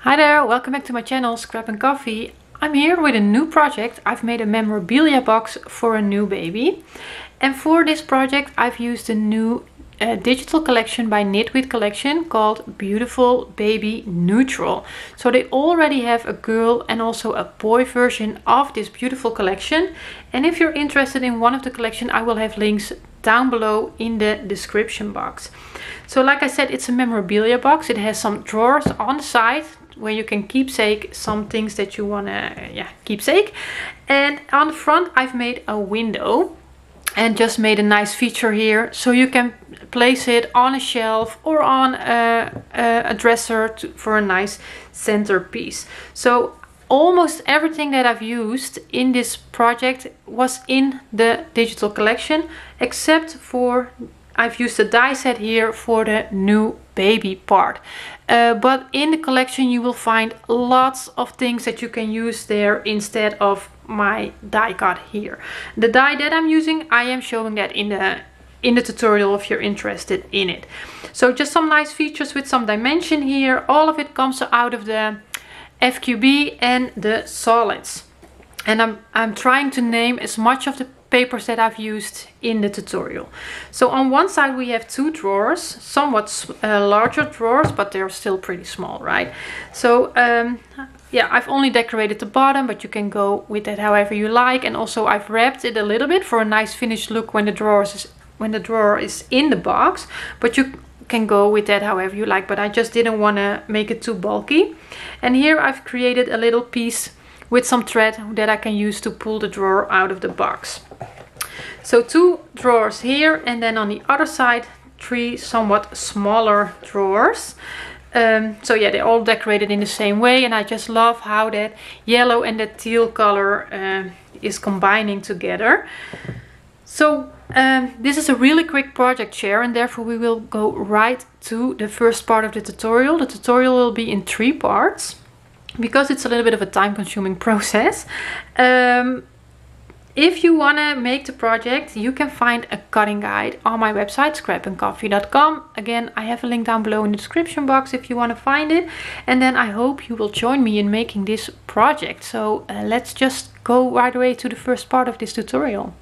Hi there, welcome back to my channel Scrap and Coffee. I'm here with a new project. I've made a memorabilia box for a new baby. And for this project I've used a new digital collection by Knitwit Collection called Beautiful Baby Neutral. So they already have a girl and also a boy version of this beautiful collection. And if you're interested in one of the collection, I will have links down below in the description box. So like I said, it's a memorabilia box. It has some drawers on the side where you can keepsake some things that you want to keepsake. And on the front I've made a window and just made a nice feature here, so you can place it on a shelf or on a dresser for a nice centerpiece. So almost everything that I've used in this project was in the digital collection, except for I've used a die set here for the new baby part. But in the collection you will find lots of things that you can use there instead of my die cut here. The die that I'm using, I am showing that in the tutorial if you're interested in it. So just some nice features with some dimension here. All of it comes out of the FQB and the solids. And I'm trying to name as much of the papers that I've used in the tutorial. So on one side we have two drawers, somewhat larger drawers, but they're still pretty small, right? So yeah, I've only decorated the bottom, but you can go with that however you like. And also I've wrapped it a little bit for a nice finished look when the drawer is in the box, but you can go with that however you like. But I just didn't want to make it too bulky. And here I've created a little piece with some thread that I can use to pull the drawer out of the box. So two drawers here, and then on the other side three somewhat smaller drawers. So yeah, they're all decorated in the same way, and I just love how that yellow and that teal color is combining together. So this is a really quick project share, and therefore we will go right to the first part of the tutorial. The tutorial will be in 3 parts, because it's a little bit of a time-consuming process. If you want to make the project, you can find a cutting guide on my website scrapandcoffee.com. Again, I have a link down below in the description box if you want to find it. And then I hope you will join me in making this project. So let's just go right away to the first part of this tutorial.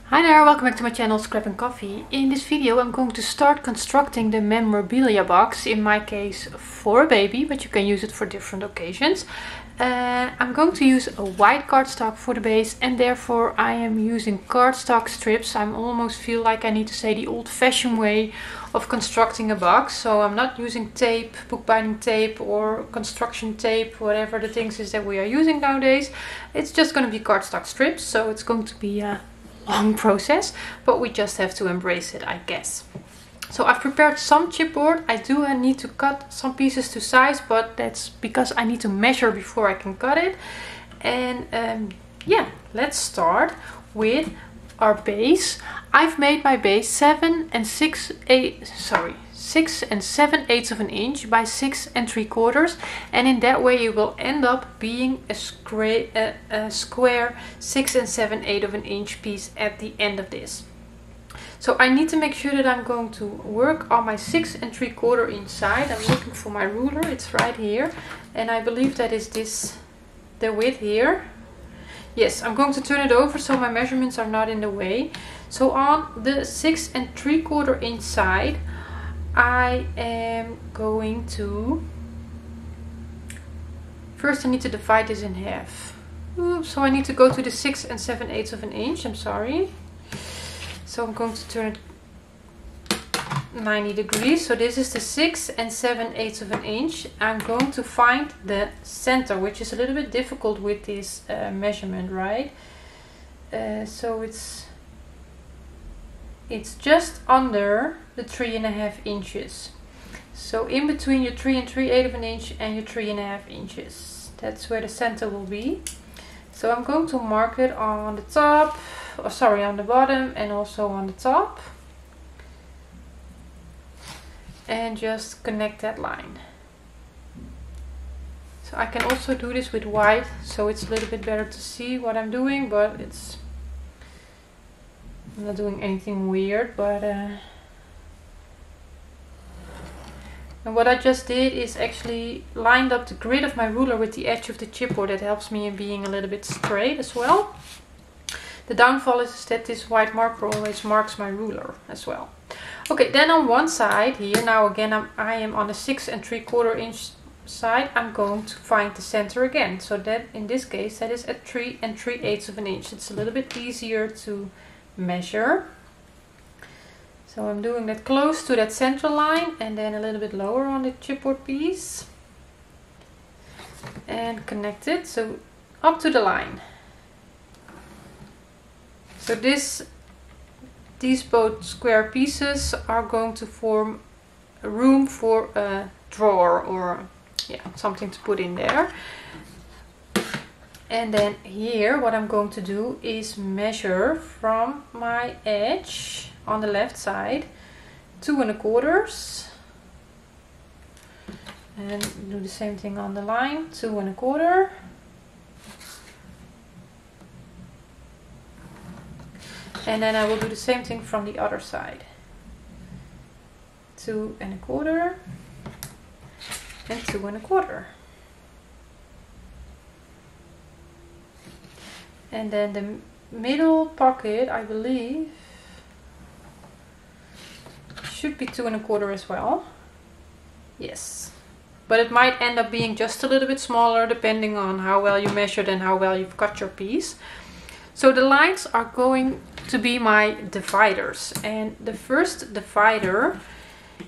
Hi there, welcome back to my channel Scrap and Coffee. In this video I'm going to start constructing the memorabilia box, in my case for a baby, but you can use it for different occasions. I'm going to use a white cardstock for the base, and therefore I am using cardstock strips. I almost feel like I need to say the old-fashioned way of constructing a box. So I'm not using tape, bookbinding tape or construction tape, whatever the things is that we are using nowadays. It's just going to be cardstock strips, so it's going to be a long process, but we just have to embrace it, I guess. So I've prepared some chipboard. I do need to cut some pieces to size, but that's because I need to measure before I can cut it. And yeah, let's start with our base. I've made my base 6 and 7/8 of an inch by 6 3/4, and in that way it will end up being a square 6 and 7/8 of an inch piece at the end of this. So I need to make sure that I'm going to work on my 6 3/4 inch side. I'm looking for my ruler, it's right here, and I believe that is the width here. Yes, I'm going to turn it over so my measurements are not in the way. So on the 6 3/4 inch side I am going to, first I need to divide this in half. Oops, so I need to go to the 6 and 7/8 of an inch, I'm sorry. So I'm going to turn it 90 degrees. So this is the 6 and 7/8 of an inch. I'm going to find the center, which is a little bit difficult with this measurement, right? So it's just under the 3.5 inches. So in between your 3 and 3/8 of an inch and your 3.5 inches. That's where the center will be. So I'm going to mark it on the top, or sorry, on the bottom and also on the top. And just connect that line. So I can also do this with white, so it's a little bit better to see what I'm doing, but I'm not doing anything weird, but And what I just did is actually lined up the grid of my ruler with the edge of the chipboard. That helps me in being a little bit straight as well. The downfall is that this white marker always marks my ruler as well. Okay, then on one side here, now again I am on the 6 3/4 inch side. I'm going to find the center again. So that in this case that is at 3 3/8 of an inch. It's a little bit easier to measure. So I'm doing that close to that central line and then a little bit lower on the chipboard piece. And connect it, so up to the line. So these both square pieces are going to form a room for a drawer or something to put in there. And then here what I'm going to do is measure from my edge on the left side 2 1/4, and do the same thing on the line, 2 1/4, and then I will do the same thing from the other side, 2 1/4 and 2 1/4. And then the middle pocket, I believe, should be 2 1/4 as well. Yes, but it might end up being just a little bit smaller depending on how well you measured and how well you've cut your piece. So the lines are going to be my dividers, and the first divider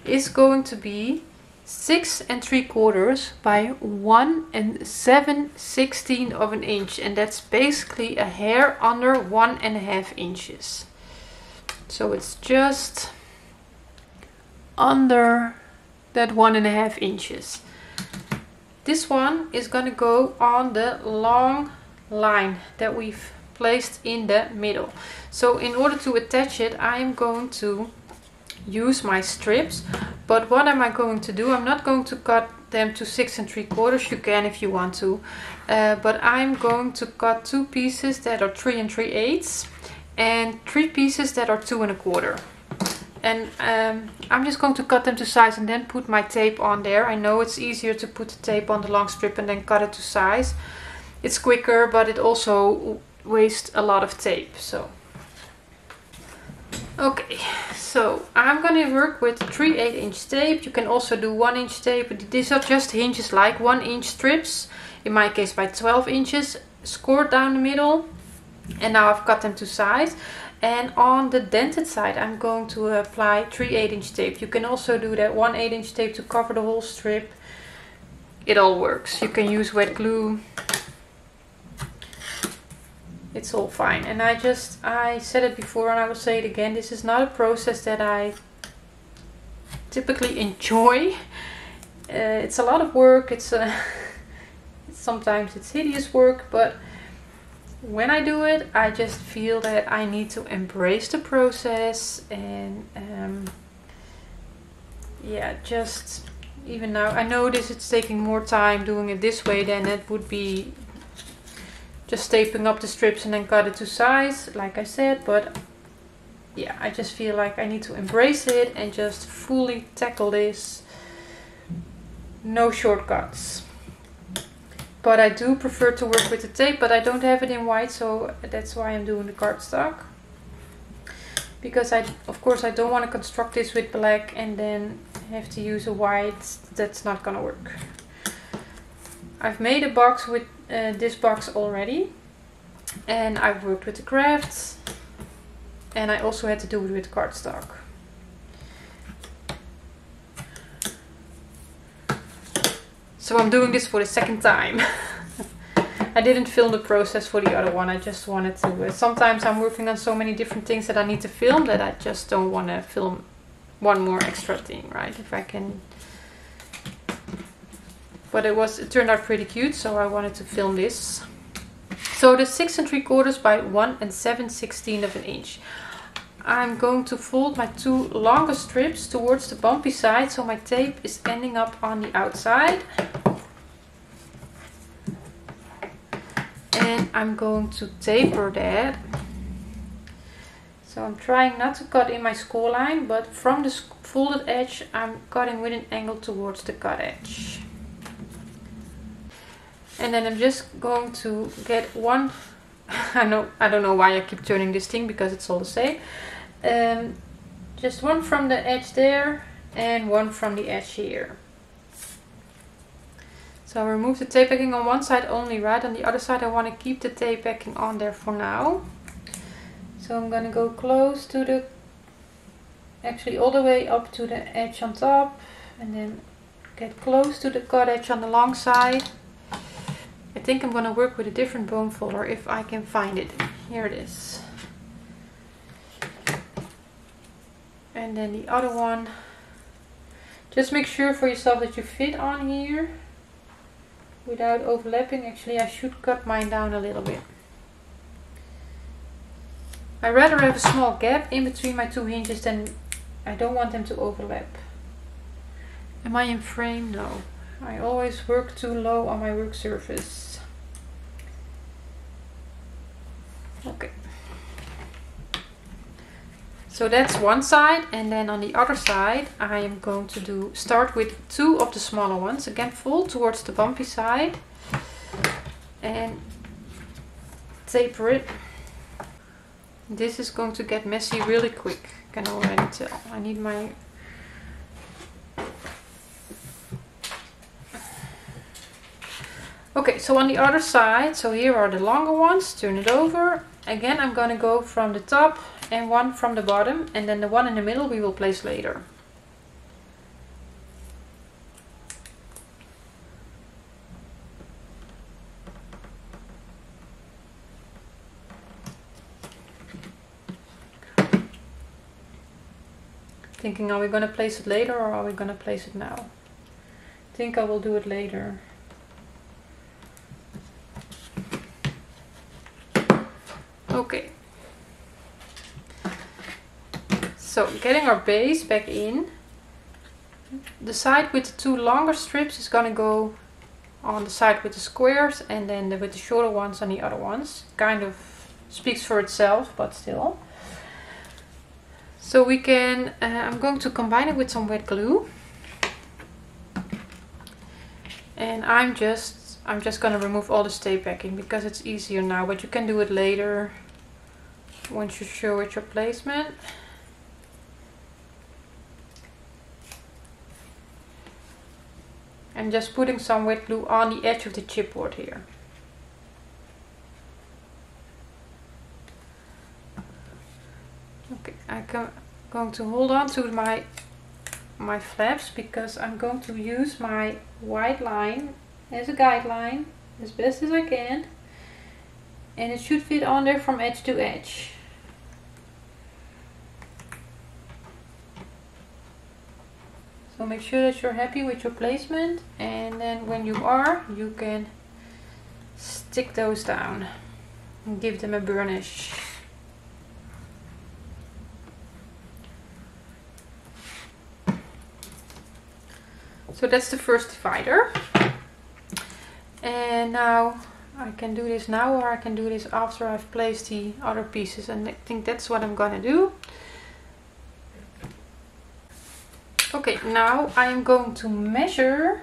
is going to be 6 3/4 by 1 7/16 of an inch, and that's basically a hair under 1.5 inches. So it's just under that 1.5 inches. This one is going to go on the long line that we've placed in the middle. So in order to attach it, I am going to use my strips. But what am I going to do? I'm not going to cut them to 6 3/4. You can if you want to, but I'm going to cut 2 pieces that are 3 3/8 and 3 pieces that are 2 1/4. And I'm just going to cut them to size and then put my tape on there. I know it's easier to put the tape on the long strip and then cut it to size. It's quicker, but it also wastes a lot of tape. So okay, so I'm gonna work with 3/8 inch tape. You can also do 1 inch tape, but these are just Hinges like 1 inch strips, in my case by 12 inches, scored down the middle. And now I've cut them to size. And on the dented side I'm going to apply 3/8 inch tape. You can also do that 1/8 inch tape to cover the whole strip. It all works. You can use wet glue. It's all fine. And I said it before and I will say it again, this is not a process that I typically enjoy. It's a lot of work. Sometimes it's hideous work, but when I do it, I just feel that I need to embrace the process. And yeah, just even now I know it's taking more time doing it this way than it would be just taping up the strips and then cut it to size, like I said. But yeah, I just feel like I need to embrace it and just fully tackle this. No shortcuts. But I do prefer to work with the tape, but I don't have it in white, so that's why I'm doing the cardstock. Because of course I don't want to construct this with black and then have to use a white. That's not gonna work. I've made a box with this box already, and I've worked with the crafts, and I also had to do it with cardstock. So I'm doing this for the second time. I didn't film the process for the other one. I just wanted to. Sometimes I'm working on so many different things that I need to film that I just don't want to film one more extra thing, right? If I can. But it turned out pretty cute, so I wanted to film this. So the 6 3/4 by 1 7/16 of an inch. I'm going to fold my 2 longer strips towards the bumpy side, so my tape is ending up on the outside. And I'm going to taper that So I'm trying not to cut in my score line, but from the folded edge I'm cutting with an angle towards the cut edge. And then I'm just going to get one, I don't know why I keep turning this thing because it's all the same. Just one from the edge there and one from the edge here. So I'll remove the tape backing on one side only, right? On the other side I want to keep the tape backing on there for now. So I'm gonna go close to the, actually all the way up to the edge on top, and then get close to the cut edge on the long side. I think I'm gonna work with a different bone folder if I can find it. Here it is. And then the other one. Just make sure for yourself that you fit on here without overlapping. Actually, I should cut mine down a little bit. I rather have a small gap in between my two hinges than I don't want them to overlap. Am I in frame? No. I always work too low on my work surface. Okay. So that's one side, and then on the other side I am going to start with two of the smaller ones. Again, fold towards the bumpy side and taper it. This is going to get messy really quick, I can already tell. I need my... Okay, so on the other side, so here are the longer ones, turn it over. Again, I'm going to go from the top and one from the bottom, and then the one in the middle we will place later. Thinking, are we going to place it later or are we going to place it now? I think I will do it later. Okay. So getting our base back in. The side with the two longer strips is going to go on the side with the squares, and then with the shorter ones on the other ones. Kind of speaks for itself, but still. So we can, I'm going to combine it with some wet glue. And I'm just going to remove all the tape backing because it's easier now, but you can do it later once you're sure with your placement. And just putting some wet glue on the edge of the chipboard here. Okay, I'm going to hold on to my flaps because I'm going to use my white line as a guideline as best as I can, and it should fit on there from edge to edge. So make sure that you're happy with your placement, and then when you are, you can stick those down and give them a burnish. So that's the first divider. And now I can do this now, or I can do this after I've placed the other pieces, and I think that's what I'm gonna do. Okay, now I am going to measure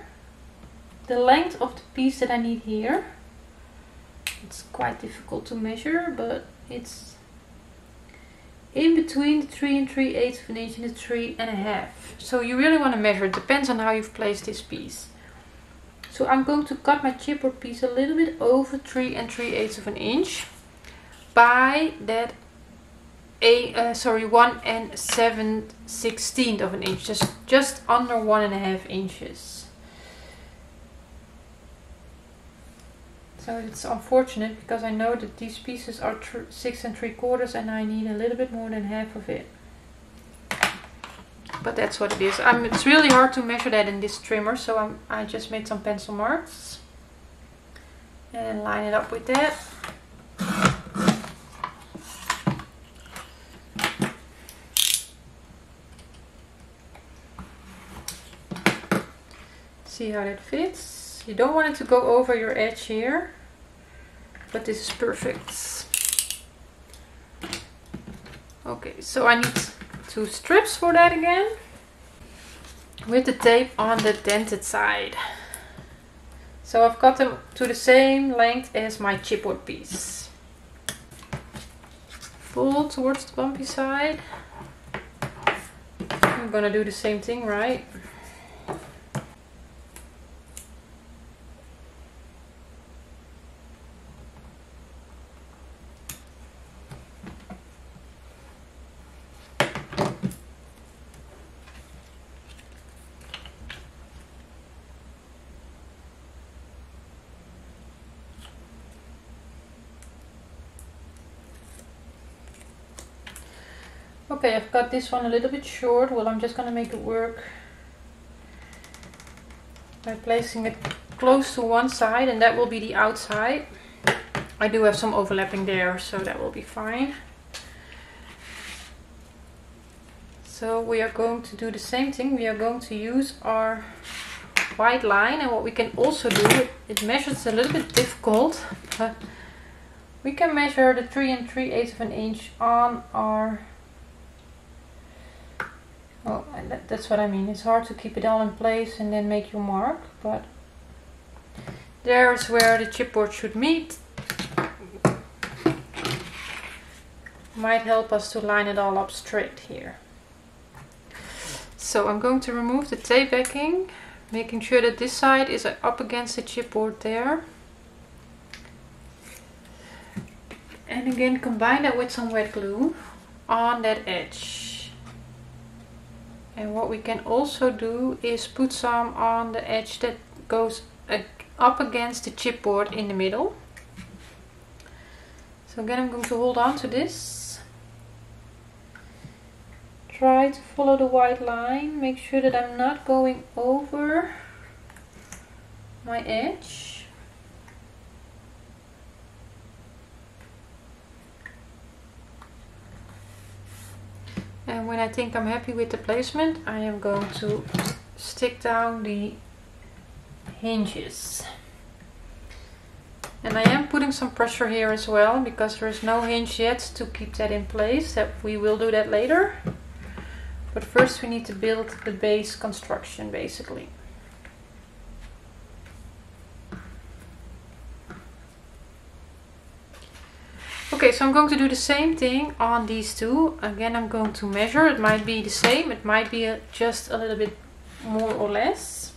the length of the piece that I need here. It's quite difficult to measure, but it's in between the 3 3/8 of an inch and the 3.5. So you really want to measure. It depends on how you've placed this piece. So I'm going to cut my chipboard piece a little bit over 3 3/8 of an inch by that 1 7/16 of an inch, just under 1.5 inches. So it's unfortunate because I know that these pieces are 6 3/4 and I need a little bit more than half of it. But that's what it is. It's really hard to measure that in this trimmer, so I just made some pencil marks and line it up with that. See how that fits. You don't want it to go over your edge here, but this is perfect. Okay, so I need 2 strips for that again, with the tape on the dented side. So I've got them to the same length as my chipboard piece. Fold towards the bumpy side. I'm gonna do the same thing, right? Okay, I've got this one a little bit short. Well, I'm just gonna make it work by placing it close to one side, and that will be the outside. I do have some overlapping there, so that will be fine. So we are going to do the same thing. We are going to use our white line, and what we can also do, it measures a little bit difficult, but we can measure the 3 3/8 of an inch on our... Oh, and that's what I mean. It's hard to keep it all in place and then make your mark, but there's where the chipboard should meet. Might help us to line it all up straight here. So I'm going to remove the tape backing, making sure that this side is up against the chipboard there. And again, combine that with some wet glue on that edge. And what we can also do is put some on the edge that goes up against the chipboard in the middle. So again, I'm going to hold on to this. Try to follow the white line. Make sure that I'm not going over my edge. And when I think I'm happy with the placement, I am going to stick down the hinges. And I am putting some pressure here as well, because there is no hinge yet to keep that in place. That we will do that later. But first we need to build the base construction, basically. Okay, so I'm going to do the same thing on these two. Again, I'm going to measure. It might be the same, it might be just a little bit more or less.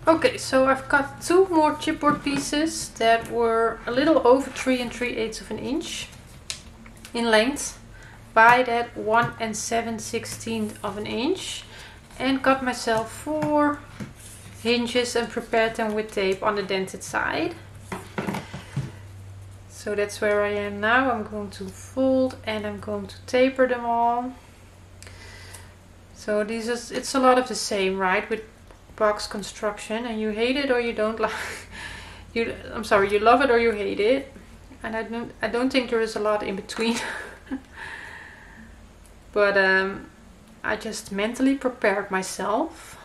Okay, so I've got 2 more chipboard pieces that were a little over 3 3/8 of an inch in length by that 1 7/16 of an inch, and cut myself 4 hinges and prepared them with tape on the dented side. So that's where I am now. I'm going to fold and I'm going to taper them all. So it's a lot of the same, right, with box construction, and you hate it or you don't like I'm sorry, you love it or you hate it, and I don't think there is a lot in between. But I just mentally prepared myself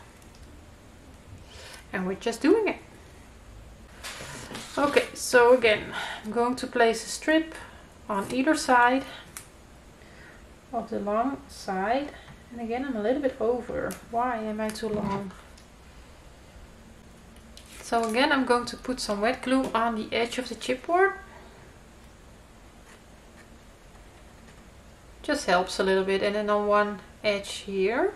and we're just doing it. Okay, so again, I'm going to place a strip on either side of the long side. And again, I'm a little bit over. Why am I too long? So again, I'm going to put some wet glue on the edge of the chipboard. Just helps a little bit. And then on one edge here.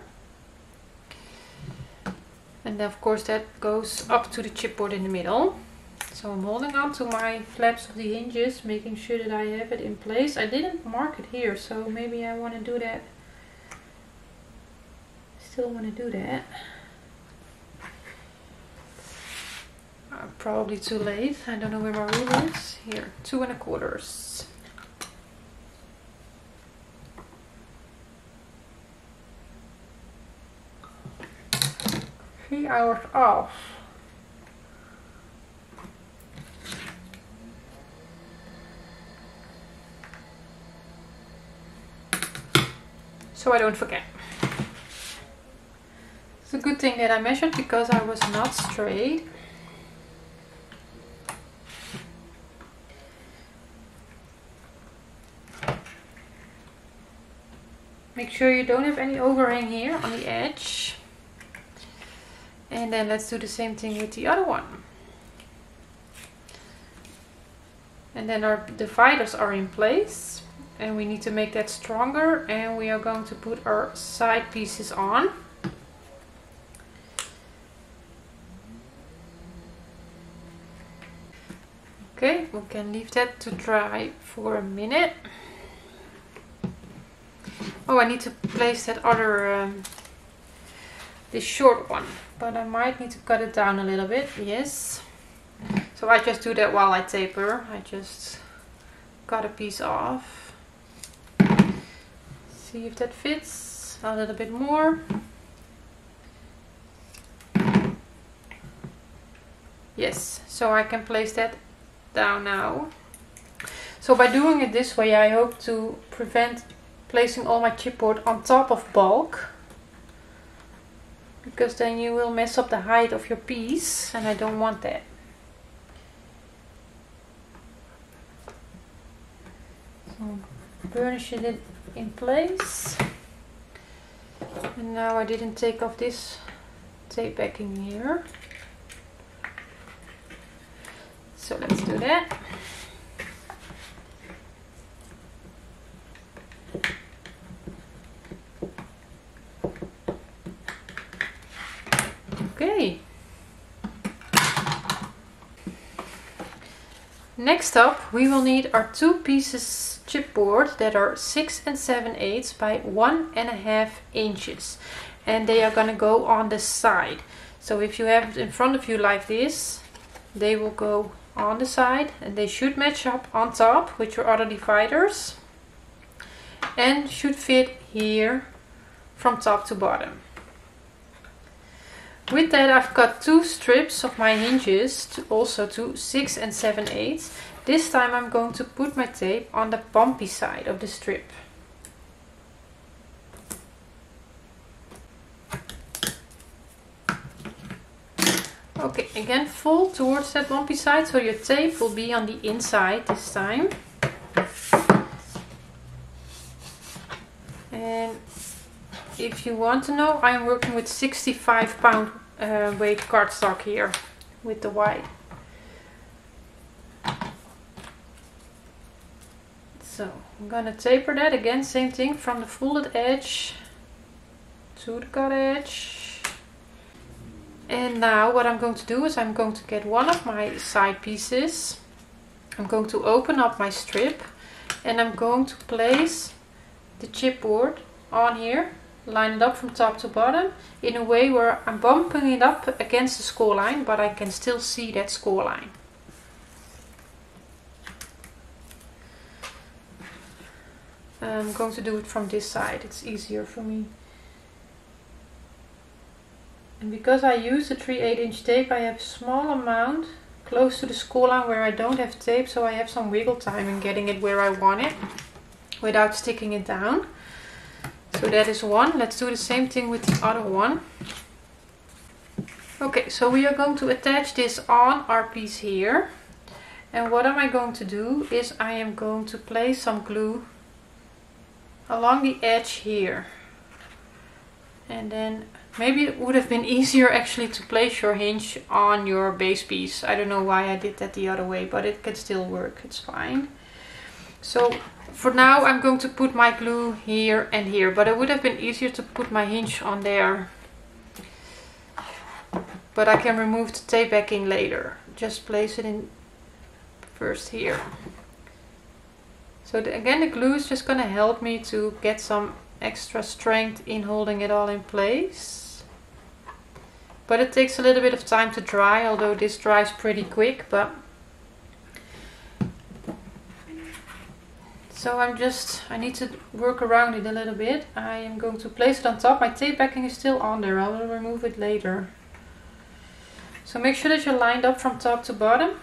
And then of course that goes up to the chipboard in the middle. So I'm holding on to my flaps of the hinges, making sure that I have it in place. I didn't mark it here, so maybe I want to do that. Still want to do that. Probably too late. I don't know where my ruler is. Here, 2 1/4. 3 hours off. So I don't forget. It's a good thing that I measured because I was not straight. Make sure you don't have any overhang here on the edge. And then let's do the same thing with the other one. And then our dividers are in place. And we need to make that stronger. And we are going to put our side pieces on. Okay, we can leave that to dry for a minute. Oh, I need to place that other, this short one. But I might need to cut it down a little bit, yes. So I just do that while I taper. I just cut a piece off. See if that fits a little bit more. Yes, so I can place that down now. So by doing it this way, I hope to prevent placing all my chipboard on top of bulk, because then you will mess up the height of your piece and I don't want that. So burnish it in place. And now I didn't take off this tape backing here. So let's do that. Okay. Next up, we will need our 2 pieces chipboard that are 6 7/8 by 1.5 inches, and they are gonna go on the side. So if you have it in front of you like this, they will go on the side, and they should match up on top with your other dividers and should fit here from top to bottom. With that, I've got 2 strips of my hinges, also to 6 7/8. This time I'm going to put my tape on the bumpy side of the strip. Okay, again fold towards that bumpy side, so your tape will be on the inside this time. And if you want to know, I'm working with 65-pound weight cardstock here with the white. So I'm gonna taper that again, same thing, from the folded edge to the cut edge. And now what I'm going to do is I'm going to get one of my side pieces. I'm going to open up my strip and I'm going to place the chipboard on here, line it up from top to bottom in a way where I'm bumping it up against the score line, but I can still see that score line. I'm going to do it from this side, it's easier for me. And because I use the 3/8 inch tape, I have a small amount close to the score line where I don't have tape, so I have some wiggle time in getting it where I want it without sticking it down. So that is one. Let's do the same thing with the other one. Okay, so we are going to attach this on our piece here. And what am I going to do is I am going to place some glue along the edge here. And then maybe it would have been easier actually to place your hinge on your base piece. I don't know why I did that the other way, but it can still work, it's fine. So for now I'm going to put my glue here and here, but it would have been easier to put my hinge on there. But I can remove the tape backing later. Just place it in first here. So again, the glue is just going to help me to get some extra strength in holding it all in place. But it takes a little bit of time to dry, although this dries pretty quick. But so I need to work around it a little bit. I am going to place it on top. My tape backing is still on there. I will remove it later. So make sure that you're lined up from top to bottom.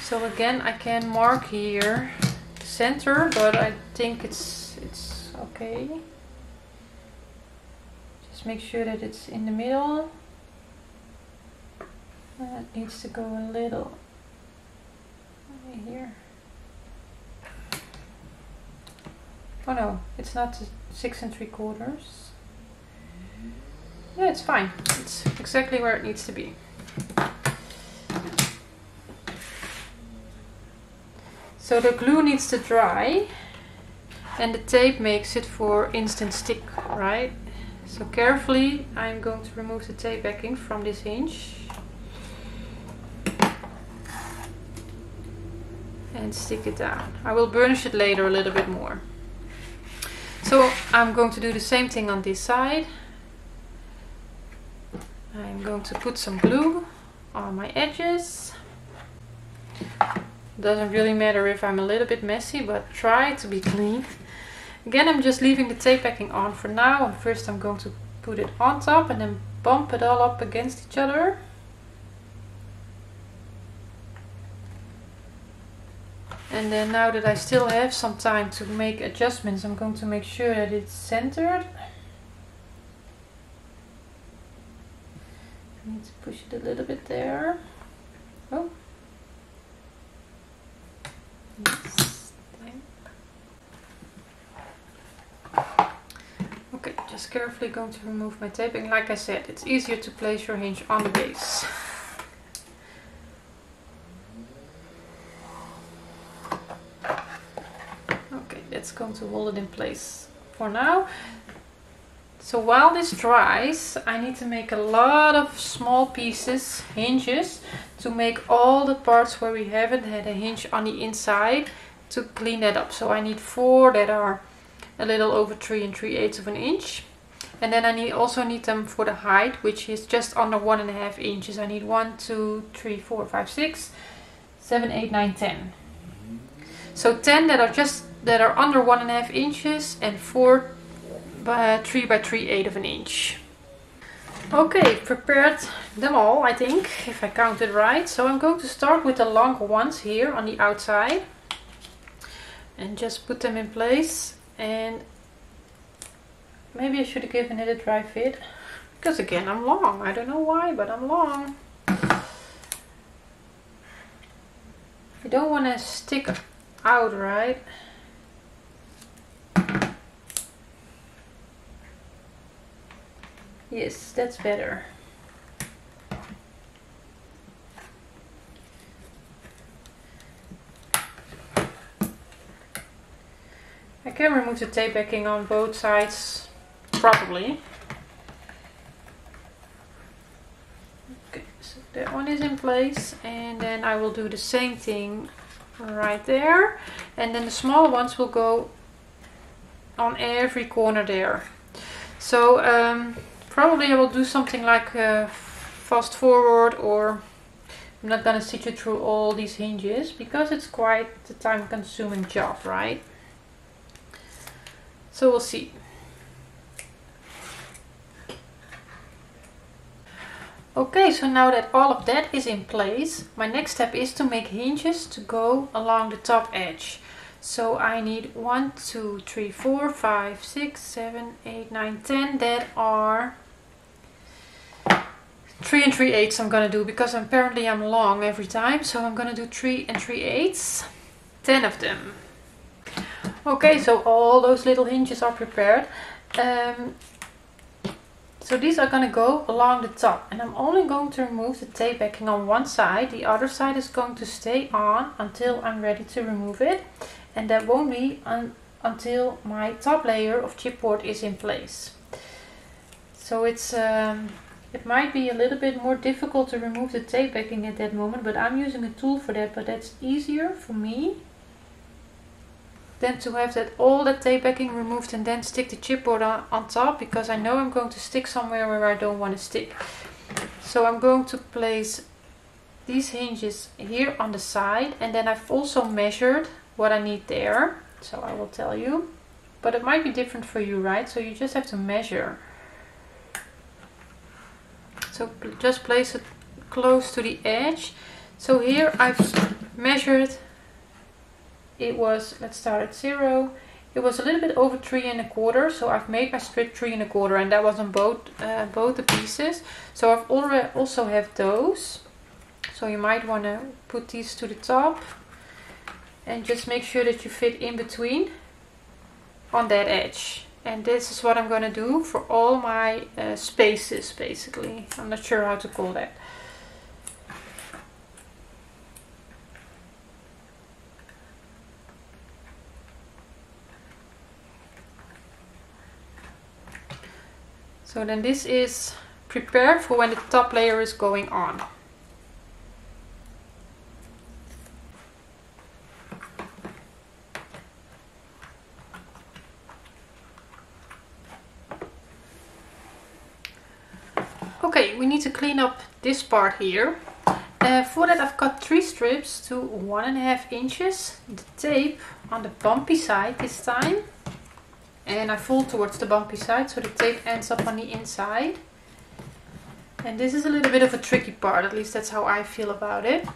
So again, I can mark here the center, but I think it's okay. Just make sure that it's in the middle. It needs to go a little here. Oh no, it's not 6 3/4. Yeah, it's fine. It's exactly where it needs to be. So the glue needs to dry and the tape makes it for instant stick, right? So carefully I'm going to remove the tape backing from this hinge and stick it down. I will burnish it later a little bit more. So I'm going to do the same thing on this side. I'm going to put some glue on my edges. Doesn't really matter if I'm a little bit messy, but try to be clean. Again, I'm just leaving the tape backing on for now. And first I'm going to put it on top and then bump it all up against each other. And then now that I still have some time to make adjustments, I'm going to make sure that it's centered. I need to push it a little bit there. Oh. Yes. Okay, just carefully going to remove my taping. Like I said, it's easier to place your hinge on the base. Okay, that's going to hold it in place for now. So while this dries, I need to make a lot of small pieces, hinges, to make all the parts where we haven't had a hinge on the inside to clean that up. So I need 4 that are a little over 3 3/8 of an inch. And then I also need them for the height, which is just under 1.5 inches. I need 1, 2, 3, 4, 5, 6, 7, 8, 9, 10. So 10 that are under 1.5 inches and 4 by 3 by 3/8 of an inch. Okay, prepared them all, I think, if I counted right. So I'm going to start with the longer ones here on the outside and just put them in place. And maybe I should have given it a dry fit, because again I'm long. I don't know why, but I'm long. You don't want to stick out, right? Yes, that's better. I can remove the tape backing on both sides properly. Okay, so that one is in place, and then I will do the same thing right there, and then the smaller ones will go on every corner there. So probably I will do something like fast forward, or I'm not gonna stitch you through all these hinges because it's quite a time consuming job, right? So we'll see. Okay, so now that all of that is in place, my next step is to make hinges to go along the top edge. So I need 1, 2, 3, 4, 5, 6, 7, 8, 9, 10 that are 3 3/8 I'm gonna do, because apparently I'm long every time. So I'm gonna do 3 3/8, 10 of them. Okay, so all those little hinges are prepared. So these are going to go along the top, and I'm only going to remove the tape backing on one side. The other side is going to stay on until I'm ready to remove it, and that won't be until my top layer of chipboard is in place. So it might be a little bit more difficult to remove the tape backing at that moment, but I'm using a tool for that. But that's easier for me than to have all that tape backing removed and then stick the chipboard on top, because I know I'm going to stick somewhere where I don't want to stick. So I'm going to place these hinges here on the side, and then I've also measured what I need there, so I will tell you. But it might be different for you, right? So you just have to measure. So just place it close to the edge. So here I've measured. It was, let's start at 0. It was a little bit over 3 1/4, so I've made my strip 3 1/4, and that was on both the pieces. So I've already also have those. So you might want to put these to the top and just make sure that you fit in between. on that edge. And this is what I'm going to do for all my spaces, basically. I'm not sure how to call that. So then this is prepared for when the top layer is going on. Okay, we need to clean up this part here. For that I've cut 3 strips to 1.5 inches. The tape on the bumpy side this time. And I fold towards the bumpy side so the tape ends up on the inside. And this is a little bit of a tricky part, at least that's how I feel about it.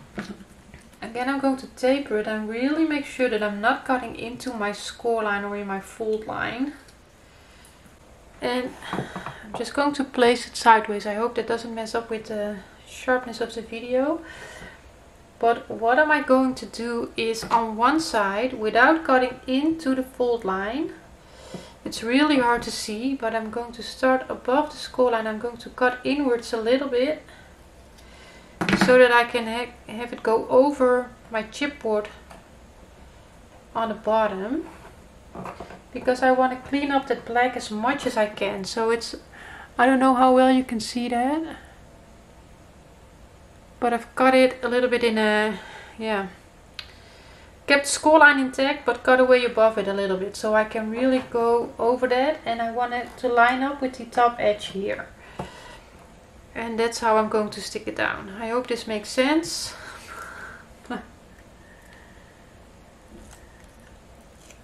Again, I'm going to taper it and really make sure that I'm not cutting into my score line or in my fold line. And I'm just going to place it sideways. I hope that doesn't mess up with the sharpness of the video. But what am I going to do is on one side, without cutting into the fold line, it's really hard to see, but I'm going to start above the score line. I'm going to cut inwards a little bit so that I can have it go over my chipboard on the bottom. Because I want to clean up that black as much as I can. So it's, I don't know how well you can see that, but I've cut it a little bit in a, yeah, kept the score line intact but cut away above it a little bit. So I can really go over that, and I want it to line up with the top edge here. And that's how I'm going to stick it down. I hope this makes sense.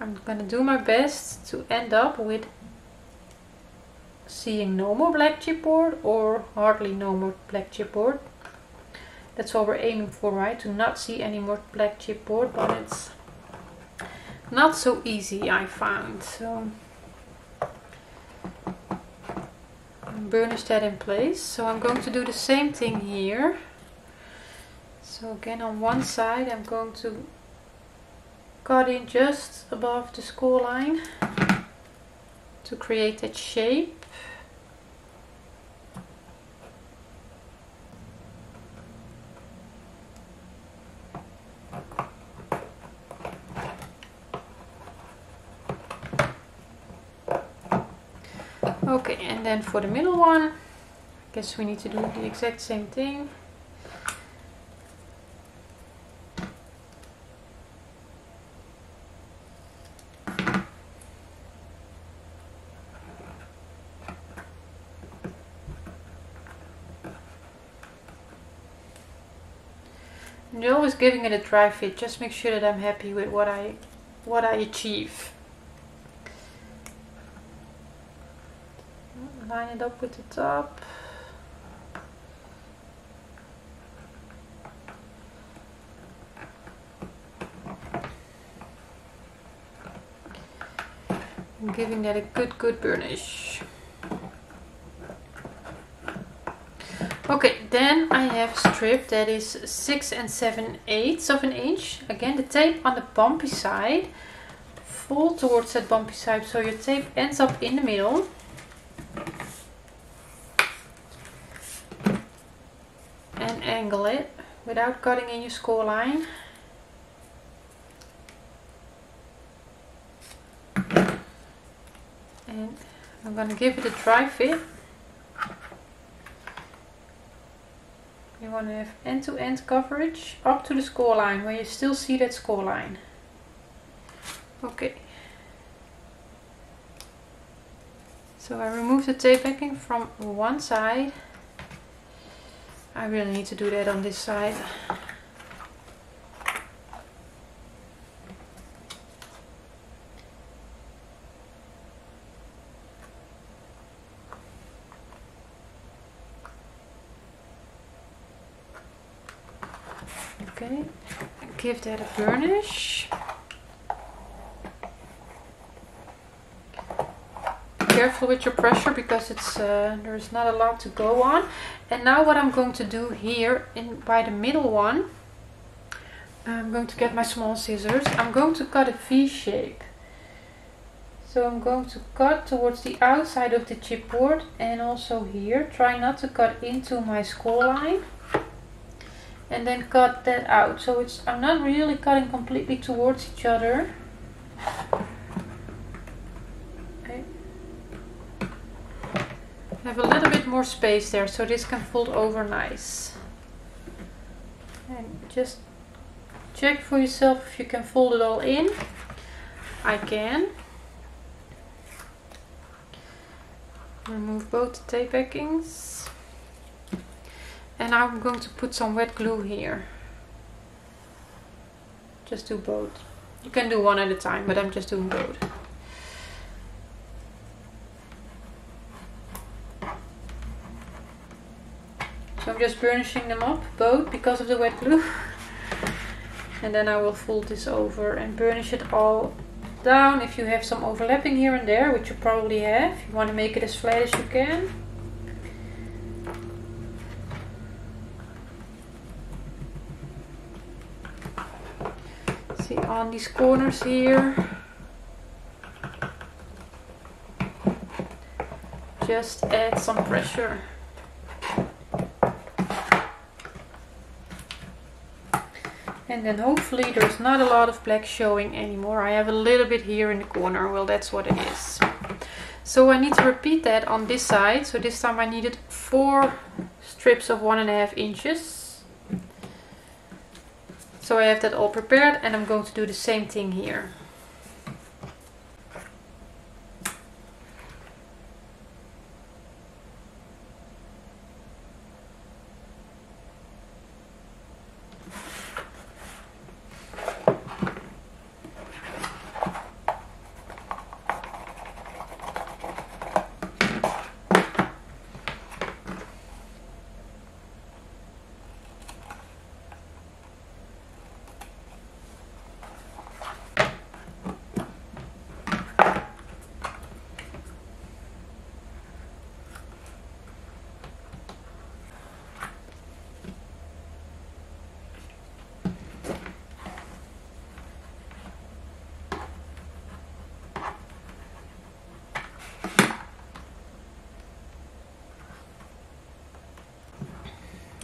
I'm gonna do my best to end up with seeing no more black chipboard or hardly no more black chipboard. That's what we're aiming for, right? To not see any more black chipboard, but it's not so easy, I found. So burnish that in place. So I'm going to do the same thing here. So again, on one side I'm going to cut in just above the score line to create that shape. Okay, and then for the middle one, I guess we need to do the exact same thing. And you're always giving it a dry fit. Just make sure that I'm happy with what I achieve. Line it up with the top. I'm giving that a good burnish. Okay, then I have a strip that is 6 7/8 of an inch. Again, the tape on the bumpy side. Fold towards that bumpy side so your tape ends up in the middle. And angle it without cutting in your score line. And I'm going to give it a dry fit. You want to have end-to-end coverage up to the score line where you still see that score line. Okay. So I remove the tape backing from one side. I really need to do that on this side. Okay, give that a burnish. Careful with your pressure because it's there's not a lot to go on. And now what I'm going to do here by the middle one, I'm going to get my small scissors. I'm going to cut a V shape. So I'm going to cut towards the outside of the chipboard and also here. Try not to cut into my score line. And then cut that out. So I'm not really cutting completely towards each other. Okay. I have a little bit more space there, so this can fold over nice. And just check for yourself if you can fold it all in. I can. Remove both the tape backings. And now I'm going to put some wet glue here. Just do both. You can do one at a time, but I'm just doing both. So I'm just burnishing them up, both, because of the wet glue. And then I will fold this over and burnish it all down. If you have some overlapping here and there, which you probably have, you want to make it as flat as you can. See, on these corners here, just add some pressure. And then hopefully there's not a lot of black showing anymore. I have a little bit here in the corner. Well, that's what it is. So I need to repeat that on this side. So this time I needed 4 strips of 1.5 inches. So I have that all prepared and I'm going to do the same thing here.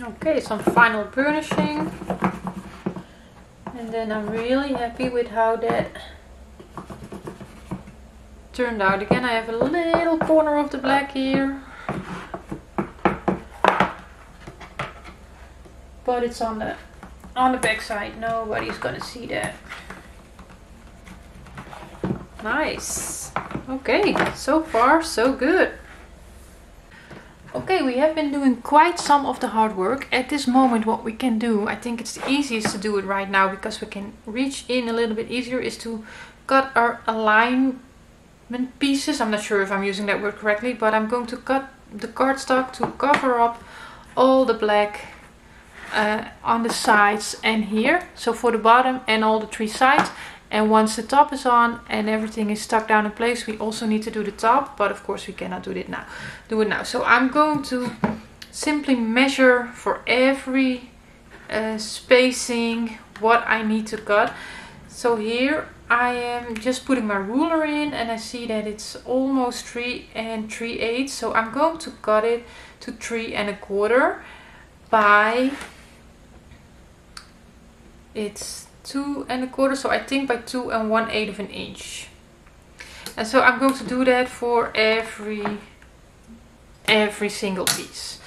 Okay, some final burnishing. And then I'm really happy with how that turned out. Again, I have a little corner of the black here. But it's on the back side. Nobody's gonna see that. Nice. Okay, so far so good. Okay, we have been doing quite some of the hard work. At this moment what we can do, I think it's the easiest to do it right now because we can reach in a little bit easier, is to cut our alignment pieces. I'm not sure if I'm using that word correctly, but I'm going to cut the cardstock to cover up all the black on the sides and here. So for the bottom and all the 3 sides. And once the top is on and everything is stuck down in place, we also need to do the top. But of course we cannot do it now. So I'm going to simply measure for every spacing what I need to cut. So here I am just putting my ruler in and I see that it's almost 3 3/8. So I'm going to cut it to 3 1/4 by, it's 2 1/4, so I think by 2 1/8 of an inch. And so I'm going to do that for every single piece.